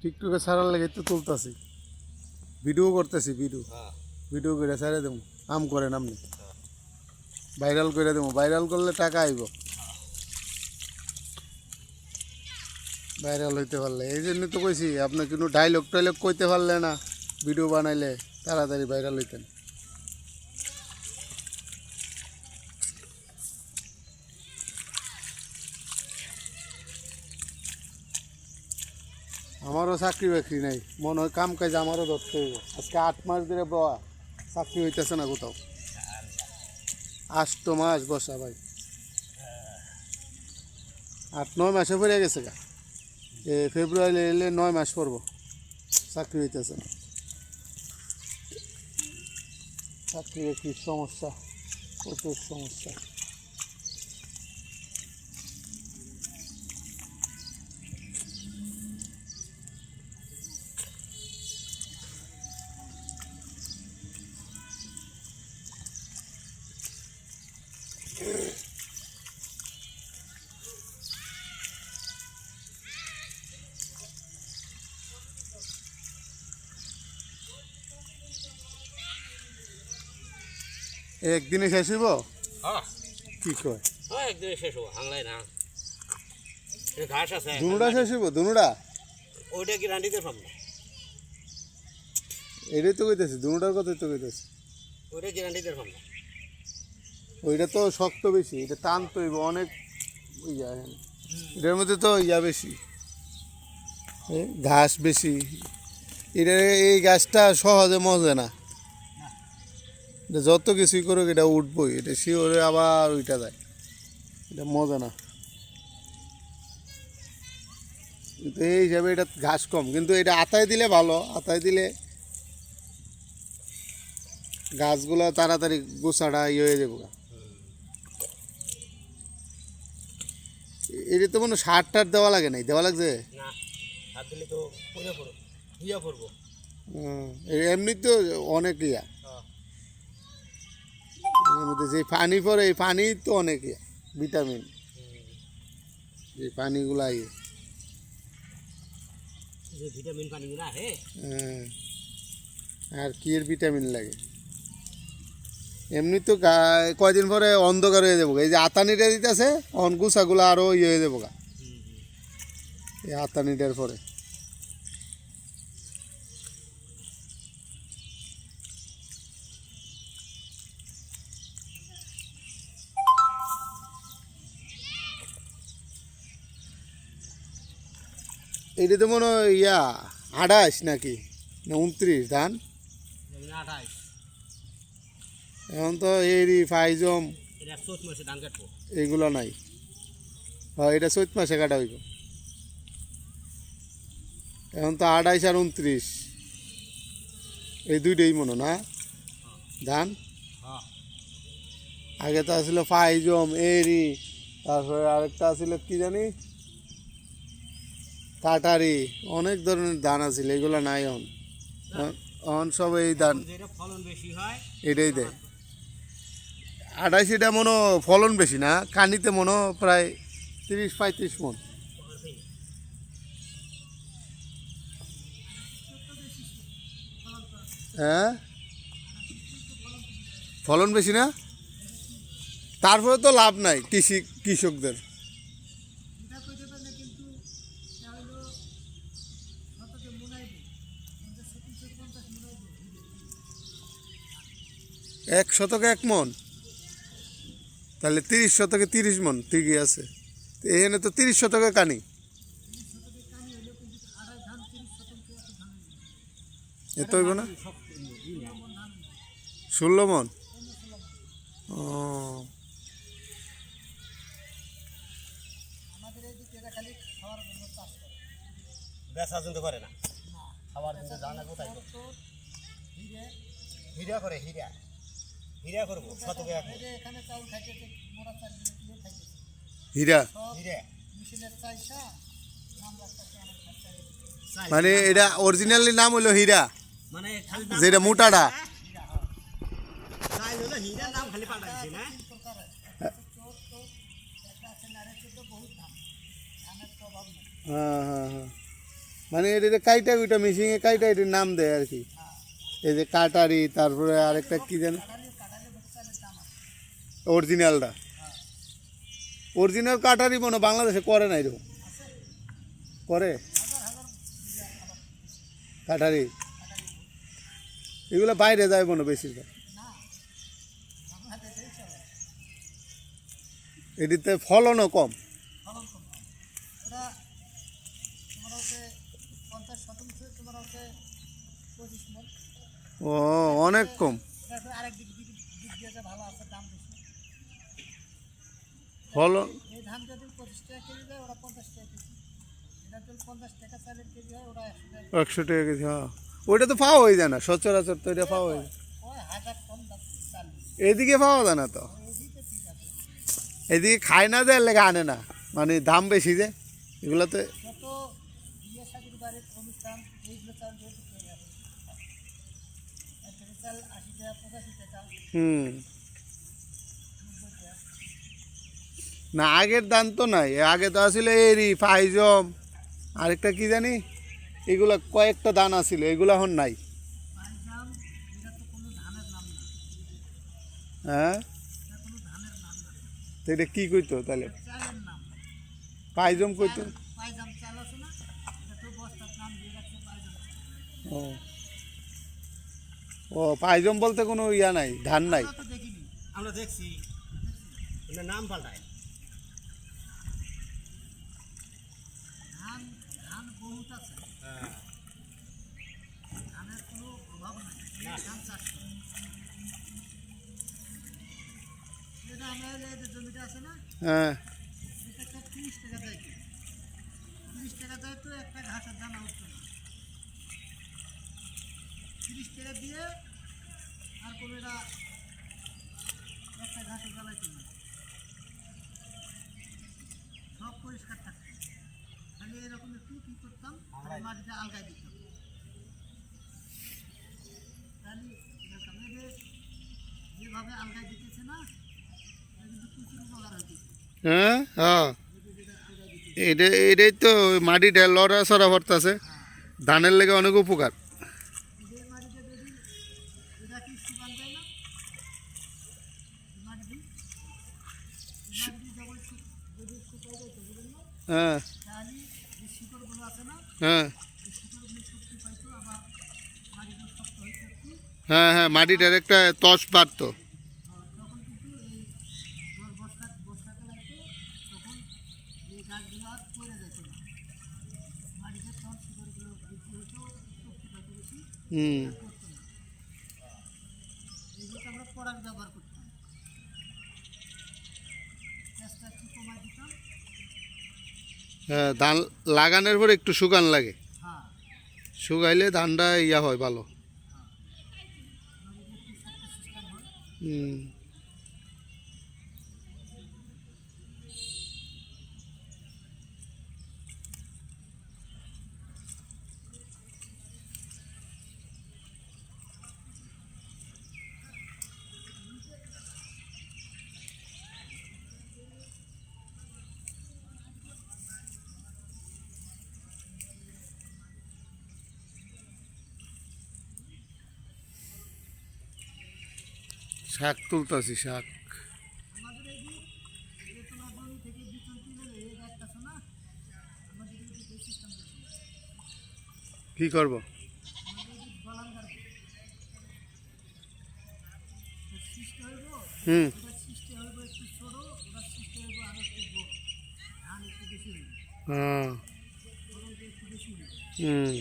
টিকটকে ছাড়ার লাগে তো তুলতাছি, ভিডিও করতেছি, ভিডিও করে ছাড়ে দেবো। আম করেন আপনি, ভাইরাল করে দেবো। ভাইরাল করলে টাকা আইব, ভাইরাল হইতে পারলে। এই জন্য তো কইছি আপনি কোনো ডায়লগ টাইলগ কইতে পারলে না, ভিডিও বানাইলে তাড়াতাড়ি ভাইরাল হইতেন। আমারও চাকরি বাকরি নাই, মনে হয় কাম কাজ আমারও ধরতে হইব। আজকে 8 মাস ধরে বয়া, চাকরি হইতেছে না কোথাও। 8 মাস বসা ভাই, 8-9 মাসে পড়ে গেছে গা। ফেব্রুয়ারি এলে 9 মাস পড়ব, চাকরি হইতেছে না। চাকরি বাকরির সমস্যা, প্রচুর সমস্যা। একদিনে শেষ হইব? কি কয় একদিনে শেষ হবো, হাংলাই না ঘাস আছে। দুনুটা শেষ হইব? দুনুটা ওইটা কি রান্ডিতে পাব না? এটাই তো কইতেছি, দুনুটার কথাই তো কইতেছি। ওইটা কি রান্ডিতে পাব না? ওইটা তো শক্ত বেশি, এটা টান তো হইব অনেক। ইয়া এটার মধ্যে তো ইয়া বেশি, ঘাস বেশি। এটা এই গাছটা সহজে মজে না, এটা যত কিছুই করুক এটা উঠবই, এটা শিওরে আবার উইটা যায়, এটা মজা না। কিন্তু এই হিসাবে এটা ঘাস কম, কিন্তু এটা আতায় দিলে ভালো। আতায় দিলে গাছগুলো তাড়াতাড়ি গোছাটা ইয়ে হয়ে যাবো। এটা তো মনে সার টার দেওয়া লাগে নাই, দেওয়া লাগছে না? সার দিলে তো ইয়া করবো। এমনি তো অনেক ইয়া, এর মধ্যে যে পানি পড়ে এই পানি তো অনেক ইয়া ভিটামিন, যে পানিগুলা ইয়ে ভিটামিন পানি না হে। আর কি এর ভিটামিন লাগে? এমনি তো কয়দিন পরে অন্ধকার হয়ে যাবো। এই যে আতানিটা দিতেছে অনগুসাগুলো আরও ইয়ে হয়ে যাবো গা, এই আতানিটার পরে। এইটা তো মনে হয় ইয়া 28 নাকি না 29 ধান। 28 এখন তো এরি ফাইজম এইগুলো নাই। হ্যাঁ, এটা চৈত মাসে কাটা হইব। এখন তো 28 আর 29, এই দুইটাই মনে না ধান। আগে তো আসলে ফাইজম, এরি, তারপরে আরেকটা আসলে কি জানি কাটারি, অনেক ধরনের ধান আছিল, এগুলো নাই এখন। এখন সব এই ধান এটাই দেয়। 28 এটা মনে ফলন বেশি না, কানিতে মনে প্রায় 30-35 মন। হ্যাঁ, ফলন বেশি না, তারপরে তো লাভ নাই কৃষকদের। এক শতকে 1 মন, তাহলে 30 শতকে 30 মন, ঠিকই আছে। এখানে তো 30 শতকে কানি, এত হইব না? 16 মন। ও, বেচা কিন্তু করে না, খাবার কিন্তু জানা কোথায় হিরা করে, হিরা করবো শতকে 1 মণ। হীরা হিরা মানে এটা অরিজিনালি নাম হলো হীরা, মানে যেটা মোটাটা। নাম খালি পাল্টাইছে না? হ্যাঁ হ্যাঁ হ্যাঁ, মানে এটা কাইটা ওইটা মেশিনে কাইটা এটির নাম দেয় আর কি। এই যে কাটারি, তারপরে আরেকটা কি জানি অরিজিনালটা, অরিজিনাল কাটারি মনে হয় বাংলাদেশে করে না এরকম, করে কাটারি এগুলো বাইরে যায় মনে হয় বেশিরভাগ। এটিতে ফলনও কম। ওটা তোমার হচ্ছে 50 শতাংশ তোমার হচ্ছে 25 মণ। ও অনেক কম। তারপরে আরেক দিক দিয়ে যে ভালো আছে, দাম বেশি। ফলন এই ধান যদি 25 টাকা কেজি দেয়, ওরা 50 টাকা কেজি। এটা যদি 50 টাকা চালের কেজি হয়, ওরা 100 টাকা 100 টাকা কেজি, হ্যাঁ ওইটা তো পাওয়া হয়ে যায় না সচরাচর, তো এটা পাওয়া হয়ে যায়। ওই 1000 টন চাল। এদিকে পাওয়া যায় না তো, এদিকে ঠিক আছে। এদিকে খায় না দেয় লেগে আনে না, মানে দাম বেশি যে এগুলোতে। যত বিয়ে শাদীর বাড়ির অনুষ্ঠান, এইগুলো চাল যেহেতু চলে আসে, এক কেজি চাল 80 টাকা 85 টাকা। হুম, না আগের দাম তো নাই, আগে তো আসলে এরি ফাইজম আরেকটা কি জানি, এগুলা কয়েকটা দান আছিল, এগুলা এখন নাই। পাইজাম, এটা তো কোনো ধানের নাম না, হ্যাঁ, এটা কোনো ধানের নাম না, তো এটা কি কইতো তাহলে, চালের নাম। পাইজম কইতো। পাইজাম চাল আছে না, এটা তো বস্তার নাম দিয়ে রাখছে পাইজাম চাল। ও ও পাইজম বলতে কোনো ইয়া নাই, ধান নাই। আমরা তো দেখিনি। আমরা দেখছি এটার নাম পাল্টায়। ধান ধান বহুত আছে, হ্যাঁ, ধানের কোনো অভাব নাই, ধান চাষ করে। এটা আমরা এই যে জমিটা আছে না, হ্যাঁ, এটা একটা 30 টাকা দেয় কি, 30 টাকা দেয় তো একটা ঘাসের দানা উঠতো না। 30 টাকা দিয়ে আর কোনো এটা একটা ঘাসের জ্বালাইতো না, সব পরিষ্কার থাকতো। খালি এরকম একটু কী করতাম, খালি মাটিটা আলগায় দিতাম, খালি এরকম। এদের যেভাবে আলগায় দিতেছে না, এটা কিন্তু প্রচুর উপকার হইতেছে। হ্যাঁ, হ্যাঁ এটাই তো মাটিটা লড়া সরা ভরতাছে, ধানের লেগে অনেক উপকার। এদের মাটিতে যদি এটা কি শুকান যায় না, এই মাটিটি যখন যদি শুকাই যায় তো বুঝলেন না, হ্যাঁ, তাহলে যে শিকড়গুলো আছে না, হ্যাঁ, এই শিকড়গুলো শক্তি পাইতো, আবার মাটিটা শক্ত হইতে একটু, হ্যাঁ, হ্যাঁ মাটিটার একটা তস বাড়তো। তখন কিন্তু এই বর্ষাকাল আসতো, তখন এই গাছগুলো আর পড়ে যেত না, মাটিতে তখন শিকড়গুলো বৃদ্ধি হইতো, শক্তি পাইতো বেশি, হুম, আর করতো না। এইগুলোকে আমরা পরাগ ব্যবহার করতাম, চেষ্টা একটু কমাই দিতাম। হ্যাঁ ধান লাগানোর পর একটু শুকান লাগে, হ্যাঁ, শুকাইলে ধানটা ইয়া হয় ভালো। আমাদের একটু শক্ত সিস্টেম হয়। হুম, শাক তুলতাছি, শাক আমাদের এই যে তোমার জমি থেকে বিচন তুলে এই গাছটা আছে না, আমাদের এই যে সিস্টেম করছি, কি করব। আমাদের এই যে গলান গাড়বে, সৃষ্টি হইব, হুম, ওটা সৃষ্টি হইব একটু ছোট, ওটা সৃষ্টি হইব আরো একটু বড়, ধান একটু বেশি হইব, হ্যাঁ, ফলনটা একটু বেশি হইব। হুম,